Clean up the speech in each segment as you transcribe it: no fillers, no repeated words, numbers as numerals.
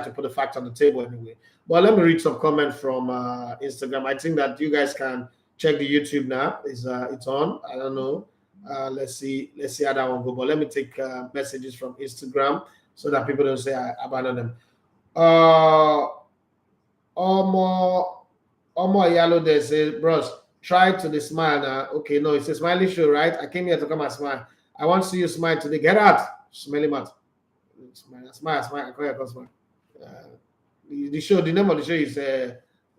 to put the facts on the table anyway. But let me read some comments from Instagram. I think that you guys can check the YouTube now. It's on? I don't know. Let's see how that one go. But let me take messages from Instagram so that people don't say I abandon them. Omo Yalo there say, bros, try to the smile now. Okay, no, it's a smiley show, right? I came here to come and smile. I want to see you smile today. Get out, smelly mouth. Smile. I call you smile. The name of the show is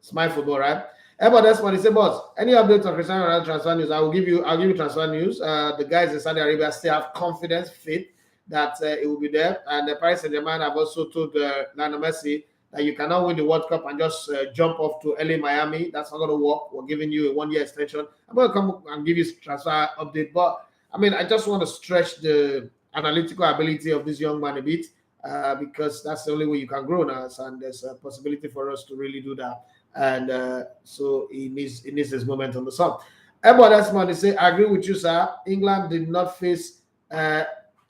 Smile Football, right? But that's what he said, boss. Any updates on Cristiano Ronaldo transfer news? I'll give you transfer news. The guys in Saudi Arabia still have confidence, faith that it will be there. And the Paris Saint-Germain have also told Lionel Messi that you cannot win the World Cup and just jump off to LA Miami. That's not going to work. We're giving you a 1-year extension. I'm going to come and give you transfer update. But I mean, I just want to stretch the analytical ability of this young man a bit because that's the only way you can grow now. And there's a possibility for us to really do that. And so he needs his moment on the sun. But that's man, they say, I agree with you, sir. England did not face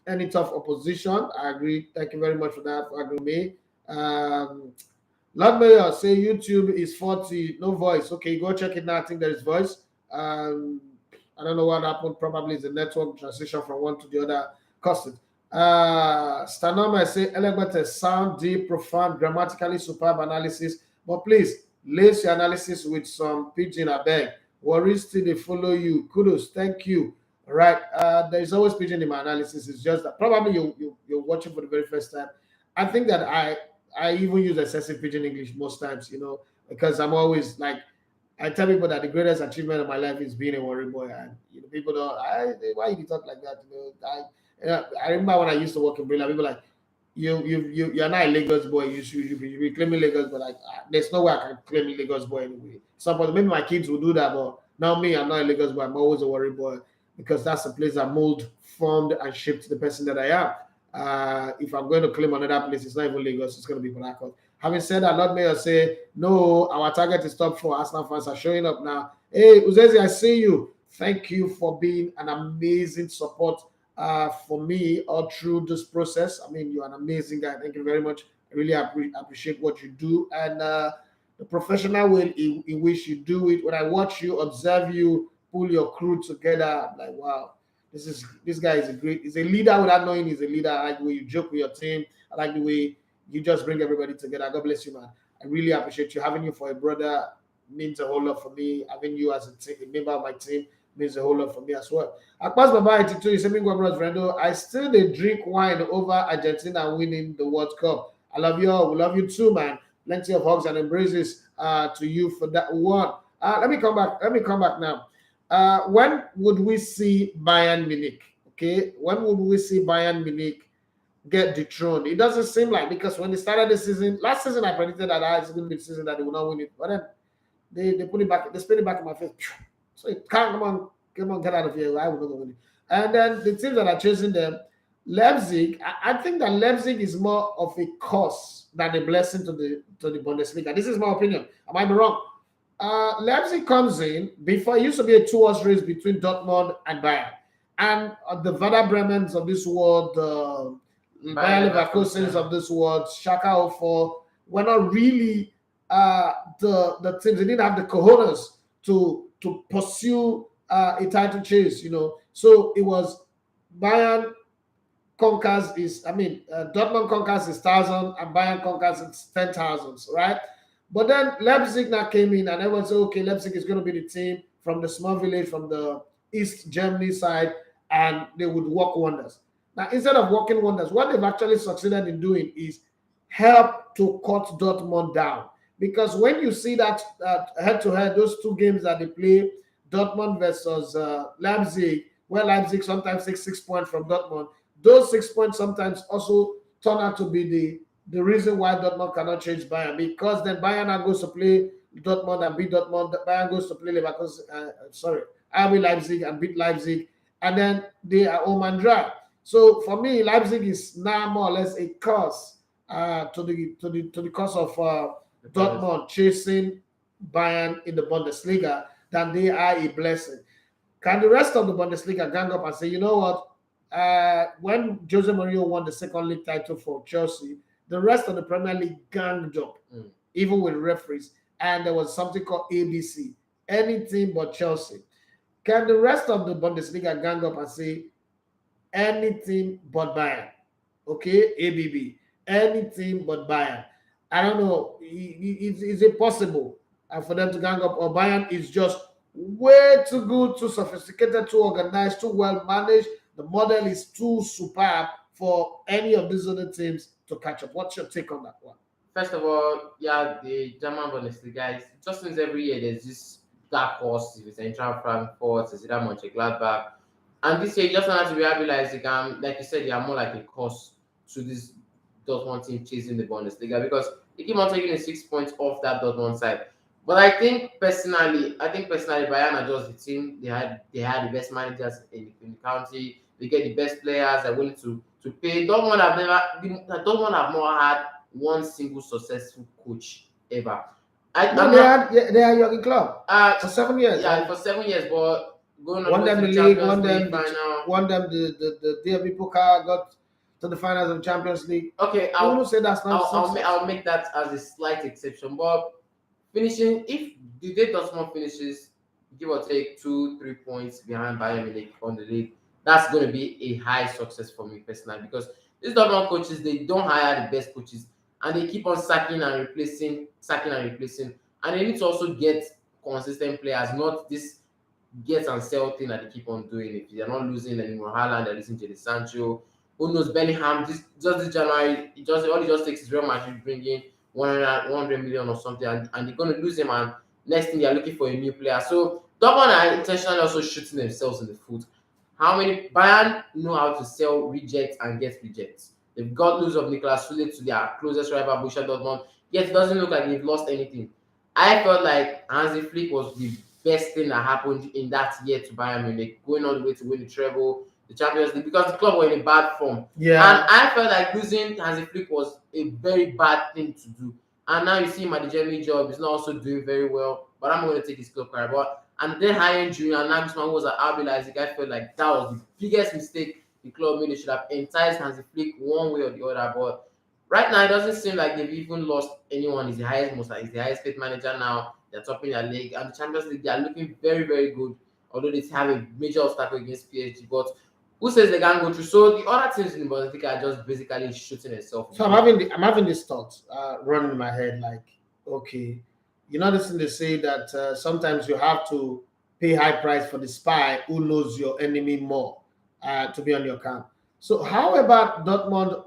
any tough opposition. I agree. Thank you very much for that, for agreeing with me. Lord Mayor say YouTube is 40, no voice. Okay, go check it now. I think there is voice. I don't know what happened. Probably it's a network transition from one to the other caused it. Stanoma say elegant, sound, deep, profound, grammatically superb analysis. But please lace your analysis with some pidgin, I beg. Worries till they follow you. Kudos, thank you. Right. There's always pidgin in my analysis. It's just that probably you're watching for the very first time. I think that I even use excessive pidgin English most times, because I'm always like, I tell people that the greatest achievement of my life is being a worry boy, and people don't. Why you talk like that? I remember when I used to work in Brilliant, people like, you're not a Lagos boy. You should be claiming Lagos, but like, there's no way I can claim Lagos boy anyway. Somebody, maybe my kids will do that, but now me, I'm not a Lagos boy. I'm always a worry boy because that's the place that mold, formed, and shaped the person that I am. If I'm going to claim another place, it's not even Lagos, it's going to be Port Harcourt. Having said that, Lord Mayor say, no, our target is top 4. Arsenal fans are showing up now. Hey, Uzezi, I see you. Thank you for being an amazing support for me all through this process. I mean, you're an amazing guy. Thank you very much. I really appreciate what you do and the professional way in which you do it. When I watch you, observe you, pull your crew together, I'm like, wow. This guy is he's a leader without knowing he's a leader. I like the way you joke with your team. I like the way you just bring everybody together. God bless you, man. I really appreciate you. Having you for a brother means a whole lot for me. Having you as a member of my team means a whole lot for me as well. Akpas Baba 82, you say, I still they drink wine over Argentina winning the World Cup. I love you all. We love you too, man. Plenty of hugs and embraces to you for that one. Let me come back now. When would we see Bayern Munich? Okay, when would we see Bayern Munich get dethroned? It doesn't seem like, because when they started the season, last season I predicted that it's going to be the season that they will not win it, but then they put it back, they spit it back in my face. So it can't come on, get out of here. I will not win it. And then the teams that are chasing them, Leipzig. I think that Leipzig is more of a curse than a blessing to the Bundesliga. This is my opinion. I might be wrong. Leipzig comes in before it used to be a 2-horse race between Dortmund and Bayern, and the Werder Bremens of this world, Bayer Leverkusen of this world, Schalke 04 were not really the teams. They didn't have the cojones to pursue a title chase, So it was Bayern conquers Dortmund conquers his 1,000 and Bayern conquers its 10,000s, right? But then Leipzig now came in and everyone said, okay, Leipzig is going to be the team from the small village, from the East Germany side, and they would work wonders. Now, instead of working wonders, what they've actually succeeded in doing is help to cut Dortmund down. Because when you see that head-to-head, those two games that they play, Dortmund versus Leipzig, where Leipzig sometimes takes 6 points from Dortmund, those 6 points sometimes also turn out to be the reason why Dortmund cannot change Bayern, because then Bayern now goes to play Dortmund and beat Dortmund. Bayern goes to play RB Leipzig and beat Leipzig, and then they are home and dry. So for me, Leipzig is now more or less a curse to the cause of Dortmund chasing Bayern in the Bundesliga than they are a blessing. Can the rest of the Bundesliga gang up and say, you know what? When Jose Mourinho won the second league title for Chelsea, The rest of the Premier League ganged up, even with referees. And there was something called ABC, anything but Chelsea. Can the rest of the Bundesliga gang up and say anything but Bayern? Okay, ABB, anything but Bayern. I don't know. Is it possible for them to gang up, or Bayern is just way too good, too sophisticated, too organized, too well managed? The model is too superb for any of these other teams to catch up. What's your take on that one? First of all, yeah, the German Bundesliga is just since every year there's this dark horse. If it's Eintracht Frankfurt, it's either Mönchengladbach, and this year you just want to realize they can, like you said, they are more like a cost to this Dortmund team chasing the Bundesliga because they keep on taking the 6 points off that Dortmund side. But I think personally, Bayern are just the team. They had the best managers in the country. They get the best players. They're willing to pay. Dortmund have not had one single successful coach ever. No, they had Jurgen Klopp for 7 years. Yeah, for 7 years, but going on won them to the the league, Champions League final. won them the DFB Pokal, got to the finals of the Champions League. Okay, I will say that's not. I'll make that as a slight exception. But finishing, if the day Dortmund finishes, give or take 2-3 points behind Bayern Munich on the league, that's going to be a high success for me personally because these Dortmund coaches, they don't hire the best coaches and they keep on sacking and replacing, and they need to also get consistent players, not this get and sell thing that they keep on doing. If they're not losing anymore, Haaland, they're losing Jadon Sancho. Who knows, Bellingham, this January, all it just takes is Real Madrid bring in 100 million or something, and they're going to lose him, and next thing they're looking for a new player. So Dortmund are intentionally also shooting themselves in the foot. How many Bayern know how to sell rejects and get rejects? They've got news of Niklas Süle to their closest rival, Borussia Dortmund. Yet it doesn't look like they've lost anything. I felt like Hansi Flick was the best thing that happened in that year to Bayern Munich, going all the way to win the treble, the Champions League, because the club were in a bad form. Yeah. And I felt like losing Hansi Flick was a very bad thing to do. And now you see him at the Germany job, he's not also doing very well, but I'm going to take his club career. And then hiring Julian Nagelsmann, who was at RB Leipzig, I felt like that was the biggest mistake the club made. They should have enticed Hansi Flick one way or the other. But right now, it doesn't seem like they've even lost anyone. He's the highest paid manager now. They're topping their league. And the Champions League, they are looking very, very good, although they have a major obstacle against PSG. But who says they can't go through? So the other teams in the Bundesliga are just basically shooting themselves. So I'm having this thought running in my head, like, okay, you know this thing they say that sometimes you have to pay high price for the spy who knows your enemy more to be on your camp. So how about Dortmund,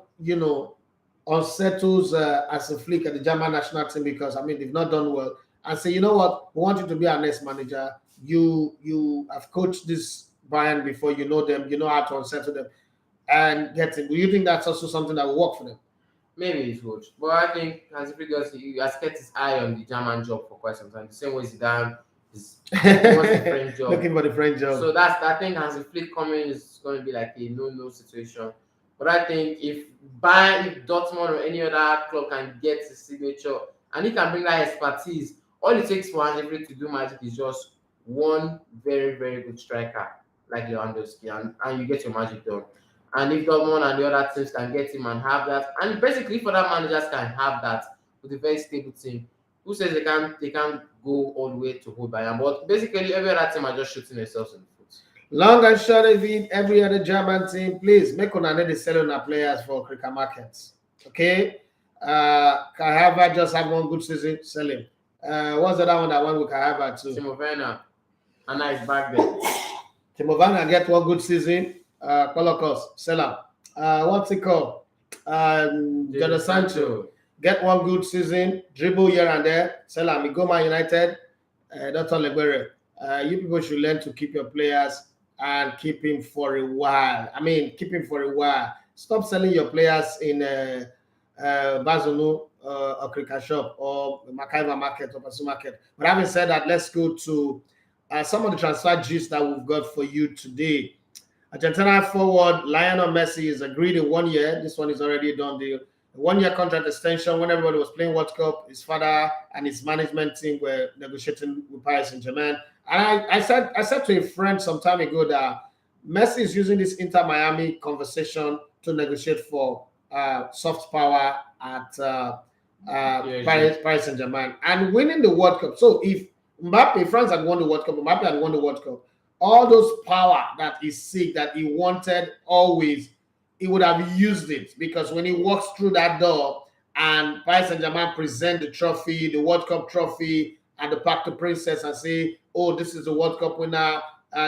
unsettles as a flick at the German national team because they've not done well, and say, you know what, we want you to be our next manager. You have coached this Bayern before, you know them, you know how to unsettle them and get him. Do you think that's also something that will work for them? Maybe it would, but I think Hansi Flick has kept his eye on the German job for quite some time. The same way Zidane is wants the French job. Looking for the French job. So I think Hansi Flick coming is going to be like a no situation. But I think if Dortmund or any other club can get his signature and he can bring that expertise, all it takes for Hansi Flick to do magic is just one very, very good striker like Lewandowski, and you get your magic done. And if Dortmund and the other teams can get him and have that, and basically if other managers can have that with a very stable team, who says they can't go all the way to hold Bayern? But basically every other team are just shooting themselves in the foot. Long and short of it, every other German team, please make una need to sell on our players for cricket markets. Okay? Kahava just have one good season, sell him. What's the other one that went with Kahava too? Timo Werner. And now he's back there. Timo Werner get one good season. Kolokos, sell him. What's it called? Jadon Sancho. Get one good season, dribble here and there, sell him. Go Man United, Dr. Legbere. You people should learn to keep your players and keep him for a while. Keep him for a while. Stop selling your players in Bazunu or Cricket Shop or Makaiva Market or Pasu Market. But having said that, let's go to some of the transfer gist that we've got for you today. Argentina forward Lionel Messi is agreed in 1 year. This one is already a done deal. A 1 year contract extension. When everybody was playing World Cup, his father and his management team were negotiating with Paris Saint-Germain. And I said to a friend some time ago that Messi is using this Inter Miami conversation to negotiate for soft power at PSG. Paris Saint-Germain and winning the World Cup. So if France had won the World Cup, Mbappe had won the World Cup, all those power that he seek, that he wanted always, he would have used it, because when he walks through that door and Paris Saint-Germain present the trophy, the World Cup trophy, and the Parc de Princess and say, oh, this is the World Cup winner.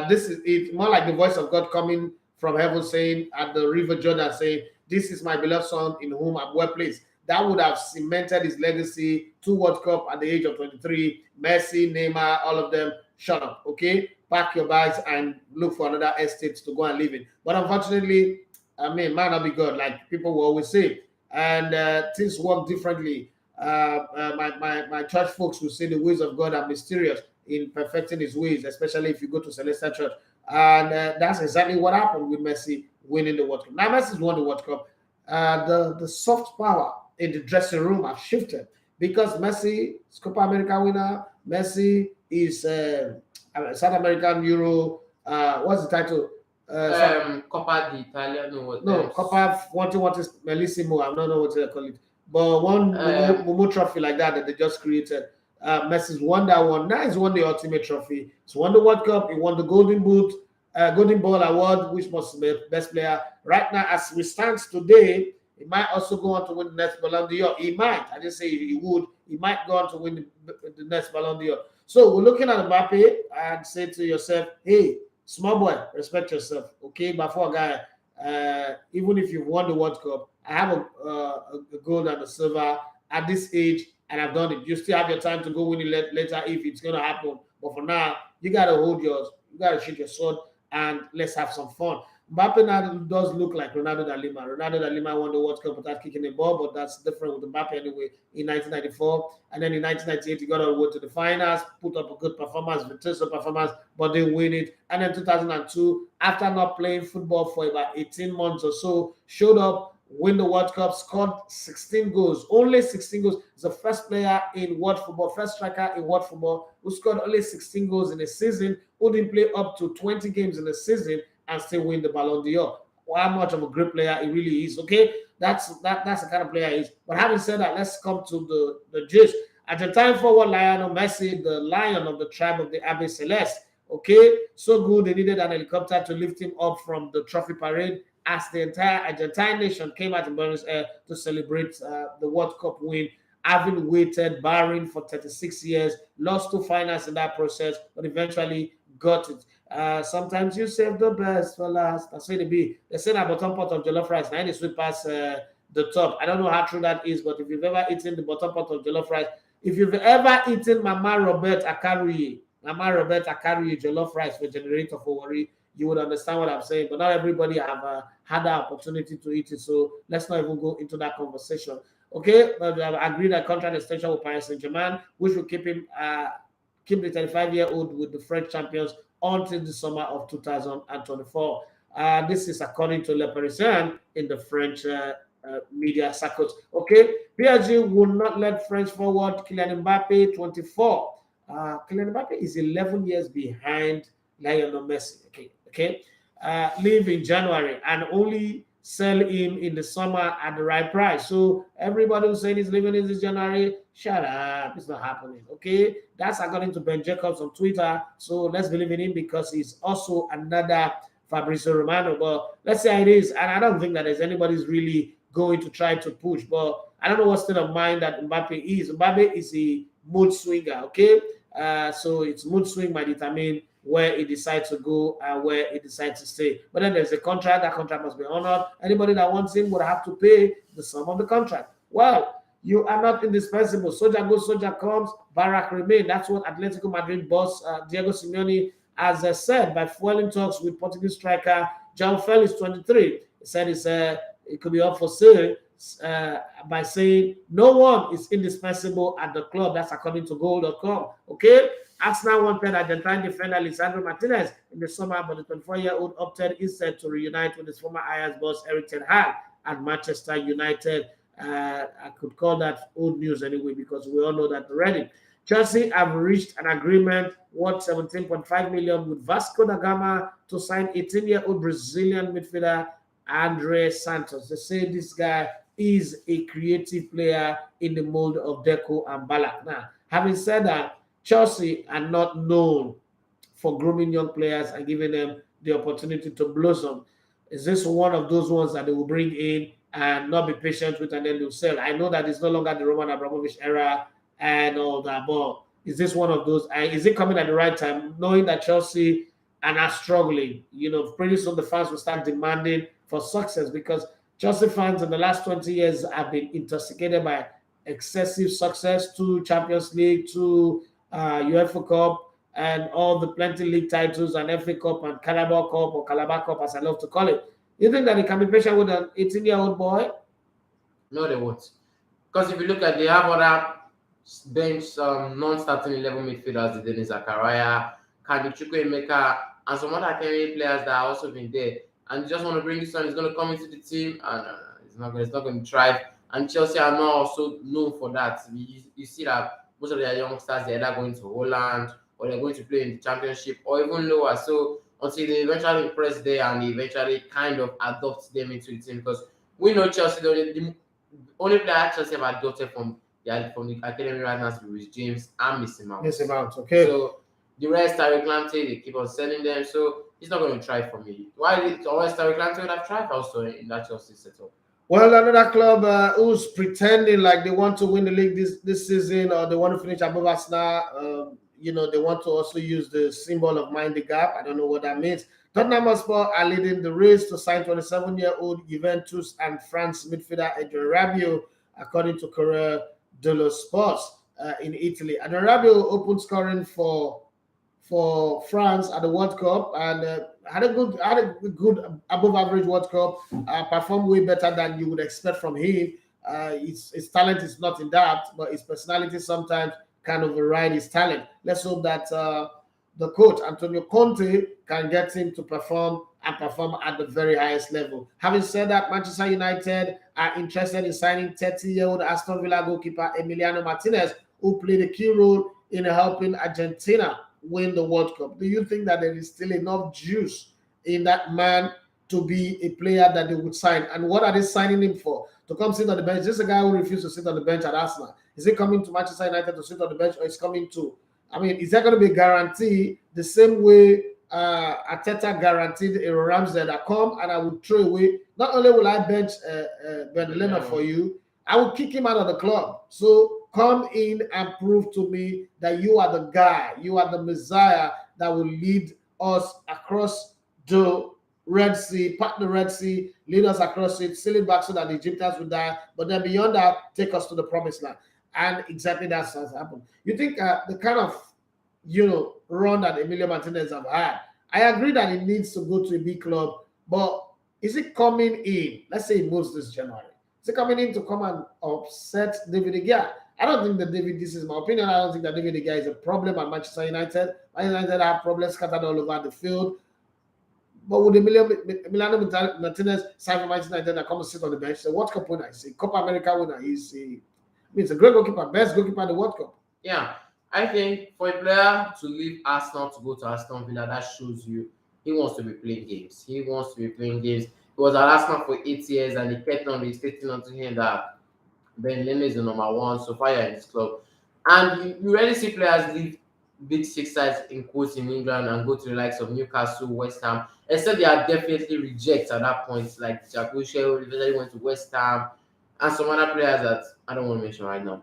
This is it, more like the voice of God coming from heaven saying at the River Jordan, saying, this is my beloved son in whom I'm well pleased. That would have cemented his legacy. 2 World Cup at the age of 23. Messi, Neymar, all of them. Shut up, okay? Pack your bags and look for another estate to go and live in. But unfortunately, I mean, might not be God, like people will always say. And things work differently. My church folks will say the ways of God are mysterious in perfecting his ways, especially if you go to Celestial Church. And that's exactly what happened with Messi winning the World Cup. Now, Messi's won the World Cup. The soft power in the dressing room have shifted, because Messi is Copa America winner. Messi is South American Euro. What's the title? Coppa d'Italia. No, Copa what is Bellissimo. I don't know what they call it, but one Momo trophy like that they just created. Messi's won that one. Now he's won the ultimate trophy. He's won the World Cup. He won the Golden Boot, Golden Ball Award, which was the best player. Right now, as we stand today, he might also go on to win the next Ballon d'Or. He might. I didn't say he would. He might go on to win the next Ballon d'Or. So we're looking at Mbappe and say to yourself, hey, small boy, respect yourself, okay? But for a guy, even if you've won the World Cup, I have a gold and a silver at this age, and I've done it. You still have your time to go win it later if it's going to happen. But for now, you got to hold yours. You got to shoot your sword, and let's have some fun. Mbappe now does look like Ronaldo da Lima. Ronaldo da Lima won the World Cup without kicking the ball, but that's different with Mbappe anyway in 1994. And then in 1998, he got all the way to the finals, put up a good performance, virtuoso performance, but didn't win it. And then 2002, after not playing football for about 18 months or so, showed up, win the World Cup, scored 16 goals, only 16 goals. He's the first player in world football, first striker in world football who scored only 16 goals in a season, who didn't play up to 20 games in a season and still win the Ballon d'Or. How much of a great player he really is, okay? That's the kind of player he is. But having said that, let's come to the gist. Argentine forward Lionel Messi, the lion of the tribe of the Abbey Celeste, okay? So good, they needed an helicopter to lift him up from the trophy parade as the entire Argentine nation came out in Buenos Aires to celebrate the World Cup win, having waited, barring for 36 years, lost 2 finals in that process, but eventually got it. Sometimes you save the best for last. That's what it be. They say that bottom part of jollof rice, now they sweep past the top. I don't know how true that is, but if you've ever eaten the bottom part of jollof rice, if you've ever eaten Mama Robert Akari jollof rice for generator for worry, you would understand what I'm saying. But not everybody have had the opportunity to eat it, so let's not even go into that conversation. Okay, but I agree that contract extension with Paris Saint-Germain, which will keep him keep the 35-year-old with the French champions until the summer of 2024. This is according to Le Parisien in the French media circles. Okay, PSG will not let French forward Kylian Mbappe, 24. Kylian Mbappe is 11 years behind Lionel Messi. Okay. Leave in January and only sell him in the summer at the right price. So everybody who's saying he's leaving in this January, shut up. It's not happening. Okay. That's according to Ben Jacobs on Twitter. So let's believe in him because he's also another Fabrizio Romano. But let's say it is. And I don't think that there's anybody's really going to try to push. But I don't know what state of mind that Mbappe is. Mbappe is a mood swinger. Okay. So it's mood swing might determine where he decides to go and where he decides to stay. But then there's a contract. That contract must be honored. Anybody that wants him would have to pay the sum of the contract. Well, you are not indispensable. Soldier goes, soldier comes, Barak remain. That's what Atletico Madrid boss Diego Simeone has said by fueling talks with Portuguese striker João Felix, 23. He said it could be up for sale by saying no one is indispensable at the club. That's according to goal.com. Okay. Arsenal wanted Argentine defender Lisandro Martinez in the summer, but the 24-year-old opted instead to reunite with his former Ajax boss Erik ten Hag at Manchester United. I could call that old news anyway because we all know that already. Chelsea have reached an agreement worth 17.5 million with Vasco da Gama to sign 18-year-old Brazilian midfielder Andre Santos. They say this guy is a creative player in the mold of Deco and Balak. Now, having said that, Chelsea are not known for grooming young players and giving them the opportunity to blossom. Is this one of those ones that they will bring in and not be patient with and then they'll sell? I know that it's no longer the Roman Abramovich era and all that, but is this one of those? And is it coming at the right time, knowing that Chelsea are not struggling? Pretty soon the fans will start demanding for success because Chelsea fans in the last 20 years have been intoxicated by excessive success, two Champions League, two UEFA Cup, and all the plenty league titles and FA Cup and Carabao Cup or Calabar Cup, as I love to call it. You think that they can be patient with an 18-year-old boy? No, they won't. Because if you look at, they have other bench non-starting 11 midfielders, the Denis Zakaria, Kanichuku Emeka, and some other academy players that have also been there. And you just want to bring this one, he's going to come into the team, and it's not going to thrive. And Chelsea are not also known for that. You see that most of their youngsters, they're either going to Holland or they're going to play in the championship or even lower. So until they eventually impress there and they eventually kind of adopt them into the team, because we know Chelsea, the only player Chelsea have adopted from the academy right now is James and Missy Mount. Missy Mount, okay. So the rest, Tariq Lamptey, they keep on selling them. So he's not going to try for me. Why? Always Tariq Lamptey would have tried also in that Chelsea setup. Well, another club who's pretending like they want to win the league this season or they want to finish above Arsenal, they want to also use the symbol of mind the gap. I don't know what that means. Tottenham Hotspur are leading the race to sign 27-year-old Juventus and France midfielder Adrien Rabiot, according to Corriere dello Sport in Italy. Adrien Rabiot opened scoring for France at the World Cup and had a good above average World Cup. Performed way better than you would expect from him. His talent is not in doubt, but his personality sometimes kind of override his talent. Let's hope that the coach Antonio Conte can get him to perform at the very highest level. Having said that, Manchester United are interested in signing 30-year-old Aston Villa goalkeeper Emiliano Martinez, who played a key role in helping Argentina win the World Cup. Do you think that there is still enough juice in that man to be a player that they would sign? And what are they signing him for? To come sit on the bench? This is a guy who refused to sit on the bench at Arsenal. Is he coming to Manchester United to sit on the bench, or is coming to? I mean, is there going to be a guarantee the same way Arteta guaranteed a Ramsey that come and I will throw away? Not only will I bench Ben Leonard for you, I will kick him out of the club. So come in and prove to me that you are the guy, you are the Messiah that will lead us across the Red Sea, part the Red Sea, lead us across it, seal it back so that the Egyptians will die. But then beyond that, take us to the promised land. And exactly that's has happened. You think the kind of run that Emilio Martinez have had, I agree that it needs to go to a big club, but is it coming in? Let's say it moves this January. Is it coming in to come and upset David De Gea? I don't think that this is my opinion. I don't think that David De Gea is a problem at Manchester United. Manchester United have problems scattered all over the field. But would Emiliano Martinez sign for Manchester United and come and sit on the bench? So what Cup winner? He's a Copa America winner. He's a great goalkeeper, best goalkeeper in the World Cup. Yeah, I think for a player to leave Arsenal to go to Aston Villa, that shows you he wants to be playing games. He wants to be playing games. He was at Arsenal for 8 years and he kept on restating onto him that Ben Leno is the number one, so far in his club. And you rarely see players leave big six sides in quotes in England and go to the likes of Newcastle, West Ham, except they are definitely rejects at that point, like Jack Wilshere eventually went to West Ham, and some other players that I don't want to mention right now.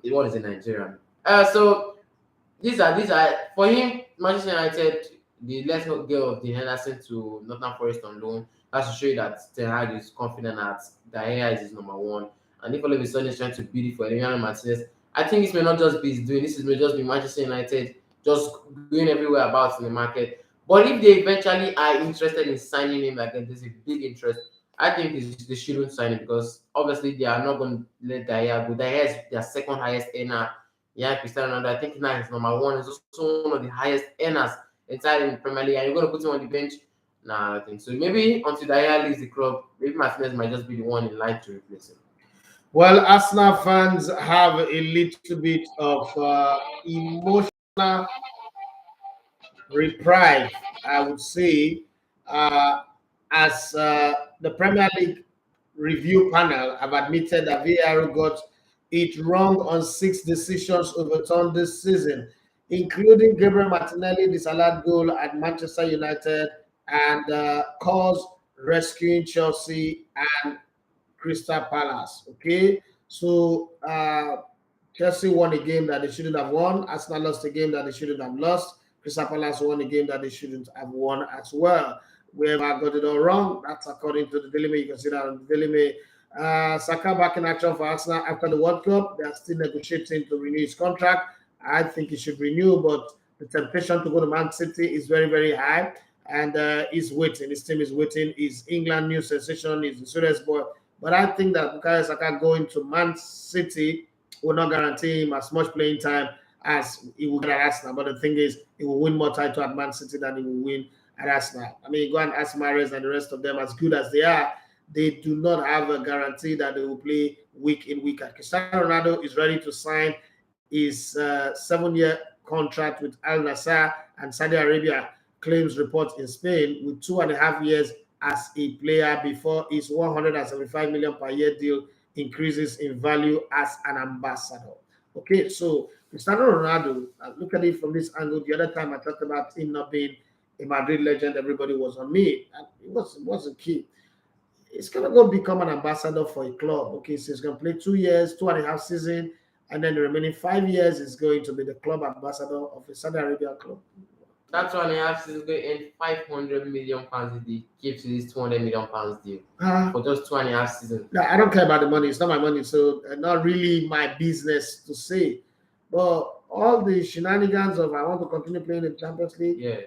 One is in Nigeria. So these are for him, Manchester United, the let's not go of the Henderson to Nottingham Forest on loan. That's to show you that Ten Hag is confident that De Gea is his number one. And if all of a sudden he's trying to beat it for Emiliano Martinez, I think this may not just be his doing. This may just be Manchester United just going everywhere about in the market. But if they eventually are interested in signing him again, there's a big interest. I think they shouldn't sign him because obviously they are not going to let De Gea go. De Gea is their second highest earner. Yeah, Cristiano Ronaldo, I think now he's number one. He's also one of the highest earners inside in the Premier League. And you're going to put him on the bench? Nah, I think so. Maybe until De Gea leaves the club, maybe Martinez might just be the one in line to replace him. Well, Arsenal fans have a little bit of emotional reprieve, I would say, as the Premier League review panel have admitted that VAR got it wrong on 6 decisions overturned this season, including Gabriel Martinelli disallowed goal at Manchester United and cause rescuing Chelsea and Crystal Palace. Okay, so Chelsea won a game that they shouldn't have won. Arsenal lost a game that they shouldn't have lost. Crystal Palace won a game that they shouldn't have won as well. Whoever got it all wrong, that's according to the Daily Mail. You can see that on the Daily Mail. Saka back in action for Arsenal after the World Cup. They are still negotiating to renew his contract. I think he should renew, but the temptation to go to Man City is very, very high. And he's waiting. His team is waiting. He's England new sensation. He's a serious boy. But I think that Bukayo Saka going to Man City will not guarantee him as much playing time as he will get at Arsenal. But the thing is, he will win more title at Man City than he will win at Arsenal. I mean, go and ask Mahrez and the rest of them, as good as they are, they do not have a guarantee that they will play week in, week out. Cristiano Ronaldo is ready to sign his 7-year contract with Al Nassr and Saudi Arabia, claims reports in Spain, with 2.5 years as a player before his 175 million per year deal increases in value as an ambassador. Okay, so Cristiano Ronaldo, look at it from this angle. The other time I talked about him not being a Madrid legend, everybody was on me. And it wasn't key. He's gonna go become an ambassador for a club. Okay, so he's gonna play 2 years, 2.5 seasons, and then the remaining 5 years is going to be the club ambassador of a Saudi Arabian club. That 2.5 seasons going to earn £500 million if they give to this £200 million deal for those 2.5 seasons. I don't care about the money. It's not my money, so not really my business to say. But all the shenanigans of I want to continue playing in Champions League. Yeah,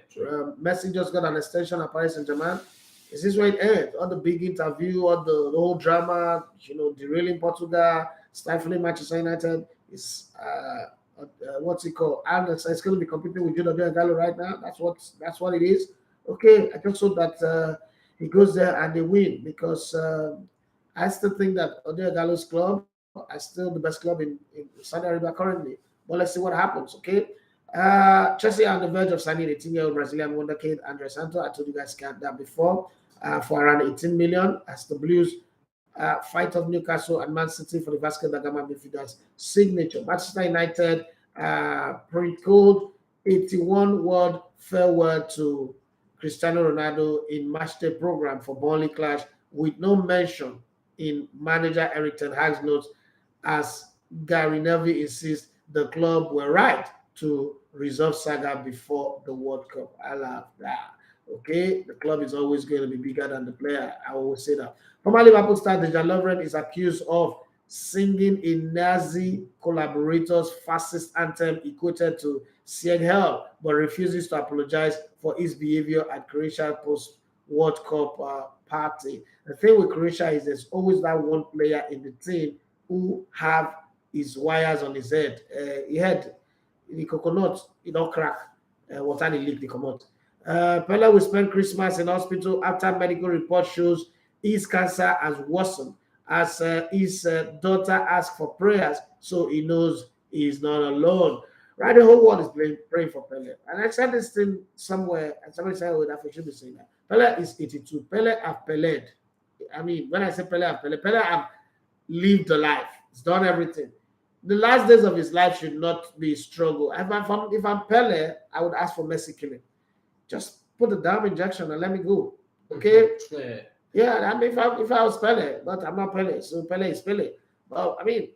Messi just got an extension at Paris Saint-Germain. Is this where it ends? All the big interview, all the whole drama, derailing Portugal, stifling Manchester United. Is what's it called? It's going to be competing with Jude Gallo right now. That's what it is. Okay, I just hope that he goes there and they win, because I still think that Odeo Gallo's club is still the best club in Saudi Arabia currently. But let's see what happens. Okay. Chelsea are on the verge of signing 18-year-old Brazilian wonderkid Andre Santo. I told you guys that before, for around 18 million, as the Blues fight off Newcastle and Man City for the Vasco da Gama midfielder's signature. Manchester United pre-code 81 word farewell to Cristiano Ronaldo in matchday program for Burnley clash, with no mention in manager Eric Ten Hag's notes, as Gary Neville insists the club were right to resolve saga before the World Cup. I love that. Okay, the club is always going to be bigger than the player. I always say that. Former Liverpool star Dejan Lovren is accused of singing a Nazi collaborator's fascist anthem equated to Sieg Heil, but refuses to apologize for his behavior at Croatia post-World Cup party. The thing with Croatia is there's always that one player in the team who have his wires on his head. He had the coconut, don't crack. Water the leak, they come out. Pele will spend Christmas in hospital after medical report shows his cancer has worsened, as his daughter asked for prayers, so he knows he's not alone. Right, the whole world is praying for Pele. And I said this thing somewhere, and somebody said, "Oh, that we should be saying that." Pele is 82. Pele have Peled. I mean, when I say Pele have Pele, Pele have lived the life. He's done everything. The last days of his life should not be struggle. If I'm Pele, I would ask for mercy killing. Just put the damn injection and let me go. Okay? Yeah, I mean, if I was Pele, but I'm not Pele, so Pele is Pele. Well, I mean,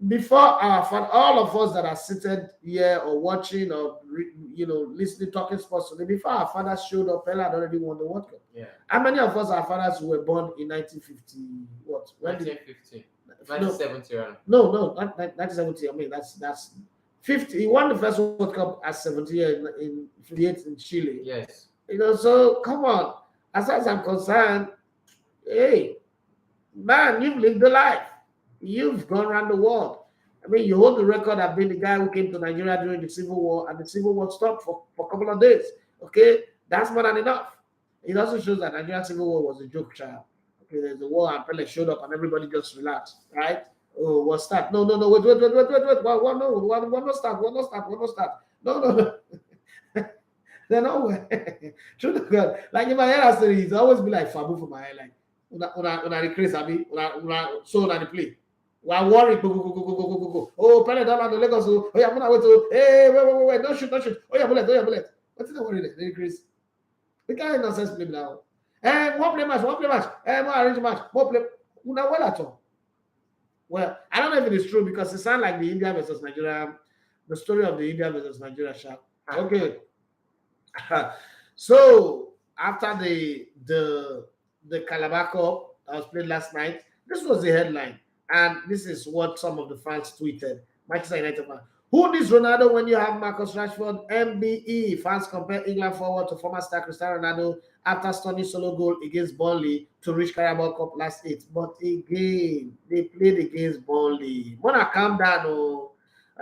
before all of us that are seated here or watching or listening, talking sports today, before our fathers showed up, Pele had already won the World Cup. Yeah. How many of us, our fathers, were born in 1950? What? 1950. 1970. No, not 1970. I mean, that's 50. He won the first World Cup at 70 in 58 in Chile. Yes. So come on. As far as I'm concerned, hey, man, you've lived the life. You've gone around the world. I mean, you hold the record of being the guy who came to Nigeria during the Civil War, and the Civil War stopped for a couple of days. Okay, that's more than enough. It also shows that Nigerian Civil War was a joke, child. Okay, there's a war, and Pele showed up, and everybody just relaxed, right? Oh, what's that? No, wait. One more start. No. They're nowhere. True to God. Like in my head, he's always be like Fabu for my hair, like, Una decrease, abi, so una the play. We are worried. Go, go, go, go, go, go, go, go. Oh, Pele down on the Lagos. Oh, yeah, Muna wait. Oh, hey, wait. Don't shoot, don't shoot. Oh, yeah, bullet, oh, yeah, bullet. What's the worry? They decrease. We can't nonsense play now. One play match, one play match. More arrange match, more play. Una well at all. Well, I don't know if it is true because it sounds like the India versus Nigeria, the story of the India versus Nigeria shot. Okay. So after the Calabar Cup that was played last night, this was the headline, and this is what some of the fans tweeted. Manchester United fan. Who needs Ronaldo when you have Marcus Rashford? MBE fans compare England forward to former star Cristiano Ronaldo after stunning solo goal against Burnley to reach Carabao Cup last 8. But again, they played against Burnley. Wanna calm down, oh.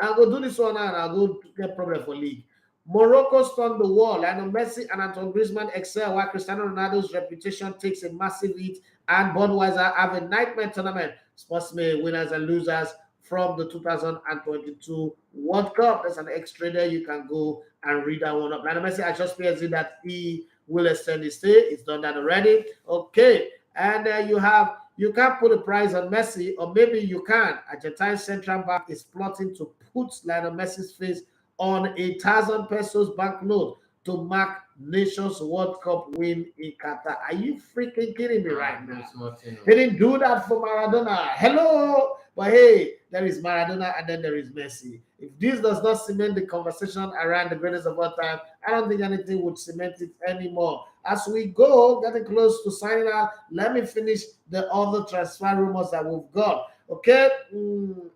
I'll go do this one now and I'll go get problem for league. Morocco stunned the world. Lionel Messi and Antoine Griezmann excel while Cristiano Ronaldo's reputation takes a massive hit and Budweiser have a nightmare tournament. Sportsmen, winners and losers from the 2022 World Cup. There's an extra there. You can go and read that one up. Lionel Messi has just PSG that he will extend his stay. It's done that already. Okay. And you can't put a price on Messi, or maybe you can. Argentine central bank is plotting to put Lionel Messi's face on 1,000 pesos banknote to mark Nations World Cup win in Qatar. Are you freaking kidding me right now? He didn't do that for Maradona. Hello. But hey, there is Maradona and then there is Messi. If this does not cement the conversation around the greatest of all time, I don't think anything would cement it anymore. As we go, getting close to signing out, let me finish the other transfer rumors that we've got. Okay,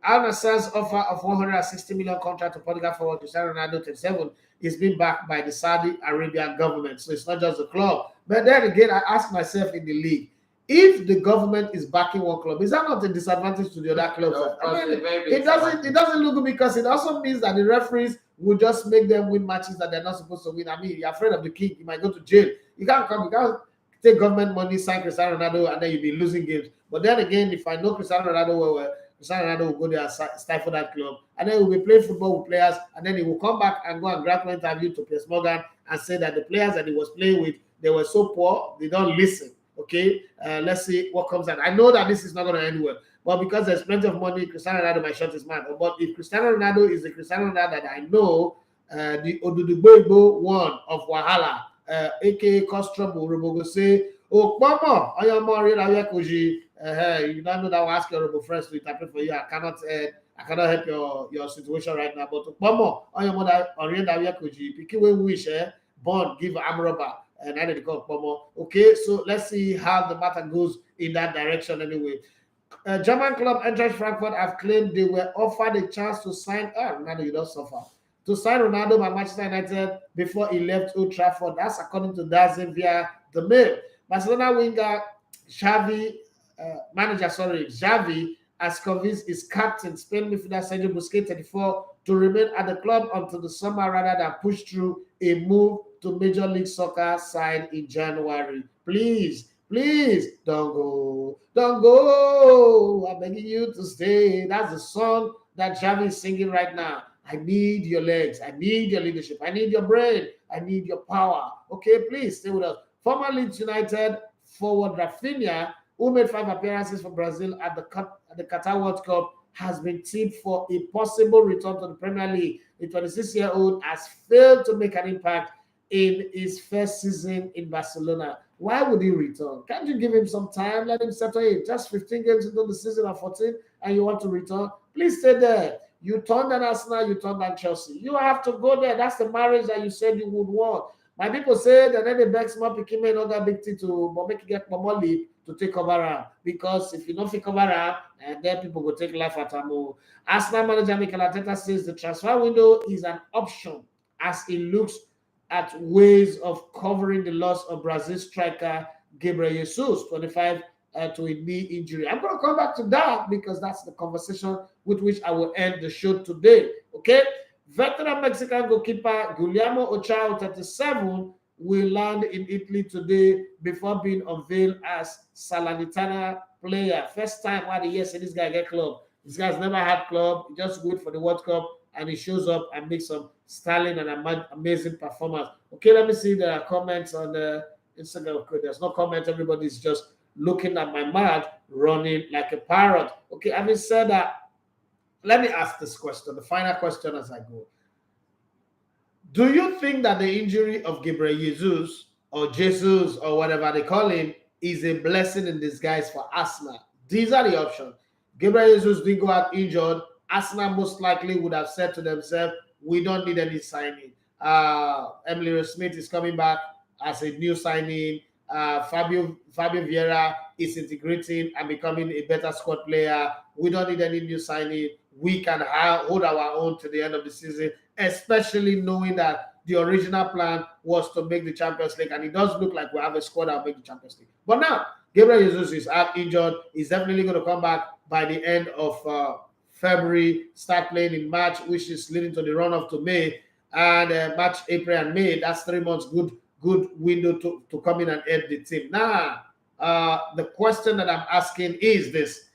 Al-Nassr's offer of 160 million contract to Portugal forward Cristiano Ronaldo 37 is being backed by the Saudi Arabian government. So it's not just the club. But then again, I ask myself in the league, if the government is backing one club, is that not a disadvantage to the other clubs? No, I mean, it doesn't look good because it also means that the referees will just make them win matches that they're not supposed to win. I mean, you're afraid of the king, you might go to jail. You can't take government money, sign Cristiano Ronaldo, and then you'll be losing games. But then again, if I know Cristiano Ronaldo well, Cristiano Ronaldo will go there and stifle that club, and then he'll be playing football with players, and then he will come back and go and grab an interview to Piers Morgan and say that the players that he was playing with, they were so poor, they don't listen. Okay, let's see what comes out. I know that this is not going to end well, but because there's plenty of money, Cristiano Ronaldo might shut his mouth. But if Cristiano Ronaldo is the Cristiano Ronaldo that I know, the Odudugbo one of Wahala, aka Cause Trouble, Robo say, oh, mama, I am more real. You don't know that I'll ask your Robo friends to interpret for you. I cannot help your situation right now. But mama, I am more oriented. Picky we wish, born give Amroba. And I did call Pomo. Okay, so let's see how the matter goes in that direction anyway. German club Eintracht Frankfurt have claimed they were offered a chance to sign Ronaldo, you don't suffer. To sign Ronaldo by Manchester United before he left Old Trafford. That's according to Dazen via the Mail. Barcelona winger Xavi has convinced his captain, Spain midfielder Sergio Busquets, 34, to remain at the club until the summer rather than push through a move to Major League Soccer side in January. Please, don't go. I'm begging you to stay. That's the song that Xavi is singing right now. I need your legs. I need your leadership. I need your brain. I need your power. Okay, please stay with us. Former Leeds United forward Rafinha, who made 5 appearances for Brazil at the Qatar World Cup, has been tipped for a possible return to the Premier League. The 26-year-old has failed to make an impact in his first season in Barcelona. Why would he return? Can't you give him some time? Let him settle in. Just 15 games into the season of 14 and you want to return? Please stay there. You turned down Arsenal, you turned down Chelsea. You have to go there. That's the marriage that you said you would want. My people say that then the beg small pikin may not big to but make you get more leap to take over around. Because if you don't take over around, and then people will take life at them. Arsenal manager Mikel Arteta says the transfer window is an option as it looks at ways of covering the loss of Brazil striker Gabriel Jesus, 25, to a knee injury. I'm going to come back to that because that's the conversation with which I will end the show today. Okay? Veteran Mexican goalkeeper Guillermo Ochoa, 37, will land in Italy today before being unveiled as Salernitana player. First time why the year say this guy get club. This guy's never had club. He just wait for the World Cup and he shows up and makes some sterling and amazing performance. Okay, let me see the comments on the Instagram. Okay, there's no comment. Everybody's just looking at my mouth, running like a parrot. Okay, having said that, let me ask this question, the final question as I go. Do you think that the injury of Gabriel Jesus or Jesus or whatever they call him is a blessing in disguise for Arsenal? These are the options. Gabriel Jesus didn't go out injured. Arsenal most likely would have said to themselves, we don't need any signing. Emily Smith is coming back as a new signing. Fabio Vieira is integrating and becoming a better squad player. We don't need any new signing. We can hold our own to the end of the season, especially knowing that the original plan was to make the Champions League, and it does look like we have a squad that will make the Champions League. But now, Gabriel Jesus is out injured. He's definitely going to come back by the end of February, start playing in March, which is leading to the run-up to May, and March, April, and May. That's 3 months, good window to come in and help the team. Now, the question that I'm asking is this.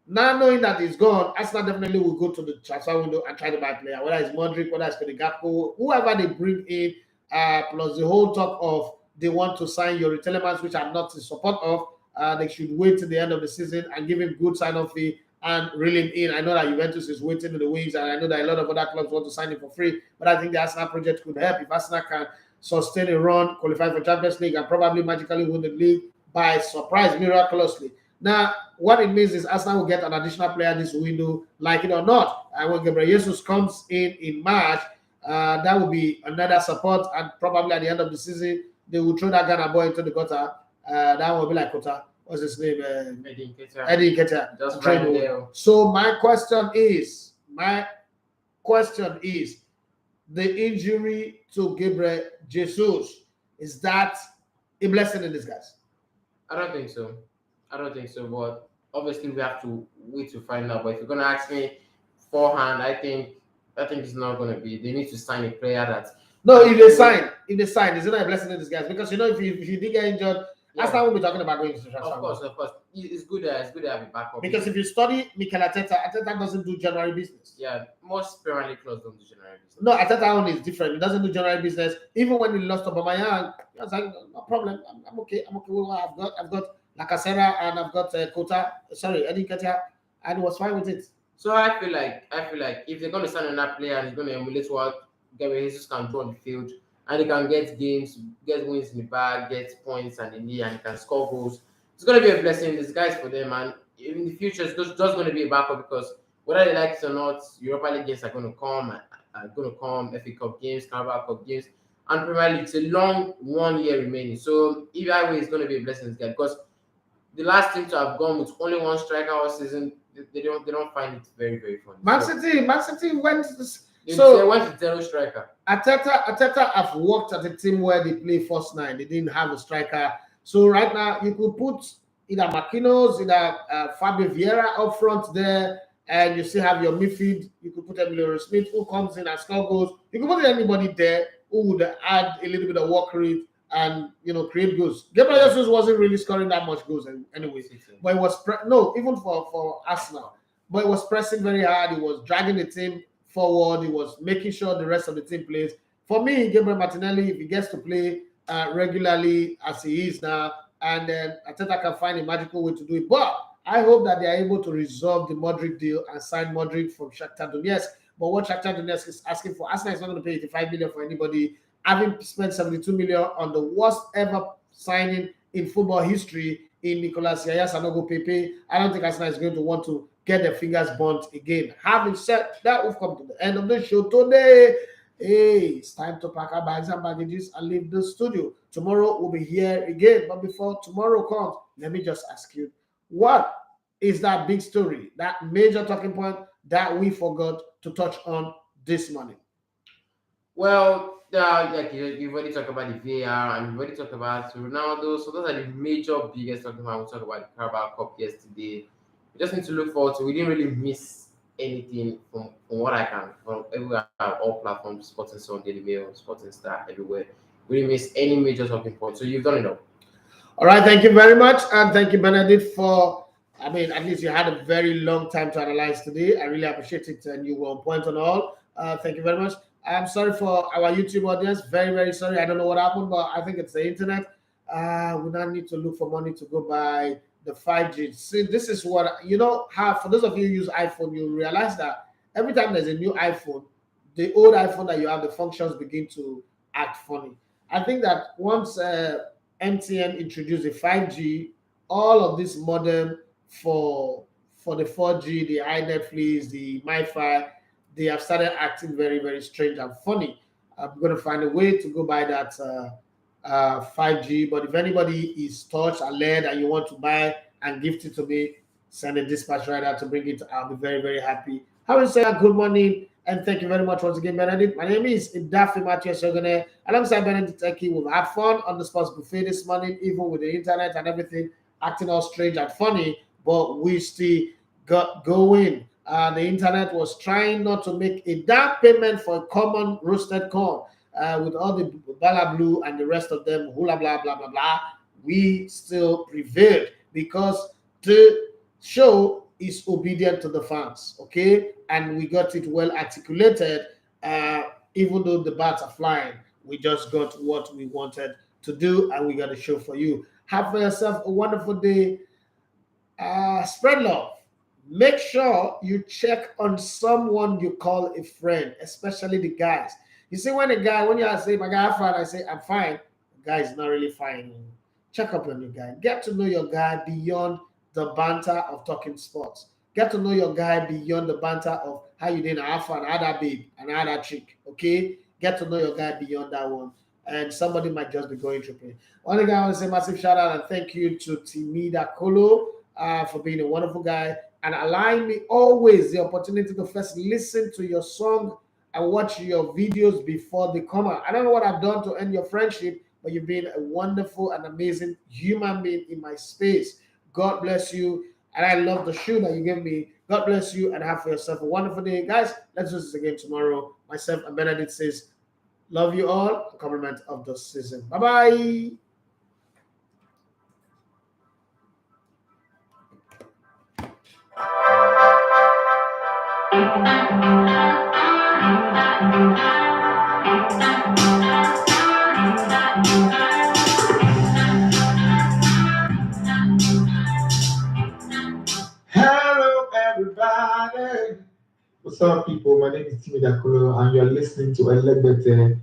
Now knowing that he's gone, Arsenal definitely will go to the transfer window and try to buy a player, whether it's Modric, whether it's Gakpo, whoever they bring in, plus the whole talk of they want to sign Yuri Telemans, which I'm not in support of. They should wait till the end of the season and give him good sign-off fee and reel him in. I know that Juventus is waiting in the wings, and I know that a lot of other clubs want to sign him for free, but I think the Arsenal project could help. If Arsenal can sustain a run, qualify for Champions League, and probably magically win the league by surprise, miraculously. Now, what it means is Arsenal will get an additional player this window, like it or not. And when Gabriel Jesus comes in March, that will be another support. And probably at the end of the season, they will throw that Ghana boy into the gutter. That will be like Kota. What's his name? Eddie Nketiah. Just right there. So my question is, the injury to Gabriel Jesus, is that a blessing in disguise? I don't think so. But obviously we have to wait to find out. But if you're gonna ask me forehand, I think it's not gonna be. They need to sign a player that. No, if they sign, is it not a blessing in disguise? Because if you did get injured, that's not what we're talking about going to transfer. Of course. It's good to have a backup. Because if you study Mikel Arteta doesn't do January business. Yeah, most Premier League clubs don't do January business. No, Arteta own is different. He doesn't do January business. Even when he lost Aubameyang, I was like, no problem. I'm okay. I'm okay with what I've got Lacazette and I've got Eddie Nketiah, and he was fine with it. So I feel like if they're going to sign another player and he's going to emulate what Gabriel Jesus can do on the field, and he can get games, get wins in the bag, get points and in the and he can score goals, it's going to be a blessing in disguise for them. And in the future, it's just going to be a backup, because whether they like it or not, Europa League games are going to come. FA Cup games, Carabao Cup games, and Premier League. It's a long 1 year remaining. So either way, it's going to be a blessing in disguise, because the last team to have gone with only one striker all season, they don't find it very, very funny. Man City went. They went to zero striker. Arteta have worked at a team where they play first nine. They didn't have a striker. So right now you could put either Marquinhos, either Fabio Vieira up front there, and you still have your midfield. You could put Emilio Smith, who comes in and scores goals. You could put anybody there who would add a little bit of work rate and create goals. Gabriel Jesus wasn't really scoring that much goals anyway, but it was even for Arsenal. But it was pressing very hard. He was dragging the team forward. He was making sure the rest of the team plays. For me, Gabriel Martinelli, if he gets to play regularly as he is now, and then Arteta can find a magical way to do it. But I hope that they are able to resolve the Modric deal and sign Modric from Shakhtar Donetsk. But what Shakhtar Donetsk is asking for, Arsenal is not going to pay 85 million for anybody. Having spent 72 million on the worst ever signing in football history in Nicolas Yaya-Sanogo Pepe, I don't think Arsenal is going to want to get their fingers burnt again. Having said that, we've come to the end of the show today. Hey, it's time to pack our bags and baggages and leave the studio. Tomorrow we'll be here again. But before tomorrow comes, let me just ask you, what is that big story, that major talking point that we forgot to touch on this morning? Well, like you've already talked about the VAR and you've already talked about Ronaldo. So those are the major biggest talking about. We talked about the Carabao Cup yesterday. We just need to look forward to. We didn't really miss anything from what I can from everywhere, all platforms, Sporting Sun, Daily Mail, Sporting Star, everywhere. We didn't miss any major talking point. So you've done it all. All right, thank you very much, and thank you, Benedict, for. At least you had a very long time to analyze today. I really appreciate it, and you were on point on all. Thank you very much. I'm sorry for our YouTube audience. Very, very sorry. I don't know what happened, but I think it's the internet. We now need to look for money to go buy the 5G. See, this is what how for those of you who use iPhone, you realize that every time there's a new iPhone, the old iPhone that you have, the functions begin to act funny. I think that once MTN introduced the 5G, all of this modem for the 4G, the iNetflix, the MiFi, they have started acting very, very strange and funny. I'm going to find a way to go buy that 5G. But if anybody is touched and led and you want to buy and gift it to me, send a dispatch rider to bring it. I'll be very, very happy. How is say good morning and thank you very much once again, Benedict. My name is Idafi Matthew Sogone. Alongside Benedict Eki, we've had fun on the sports buffet this morning, even with the internet and everything acting all strange and funny, but we still got going. The internet was trying not to make a damn payment for a common roasted corn with all the Bala Blue and the rest of them, hula blah blah blah blah. We still prevailed because the show is obedient to the fans, okay? And we got it well articulated. Even though the bats are flying, we just got what we wanted to do, and we got a show for you. Have for yourself a wonderful day. Spread love. Make sure you check on someone you call a friend, especially the guys. You see, when you say, my guy, I'm fine, I say, I'm fine. The guy is not really fine. Check up on your guy. Get to know your guy beyond the banter of talking sports. Get to know your guy beyond the banter of how you did have fun, how that babe, and how that chick. Okay? Get to know your guy beyond that one. And somebody might just be going through pain. One thing I want to say massive shout out and thank you to Timida Kolo for being a wonderful guy and allowing me always the opportunity to first listen to your song and watch your videos before they come out. I don't know what I've done to end your friendship, but you've been a wonderful and amazing human being in my space. God bless you. And I love the shoe that you gave me. God bless you and have for yourself a wonderful day. Guys, let's do this again tomorrow. Myself and Benedict says, love you all. A compliment of the season. Bye-bye. Hello, everybody. What's up, people? My name is Timmy Dakolo, and you're listening to Elegbete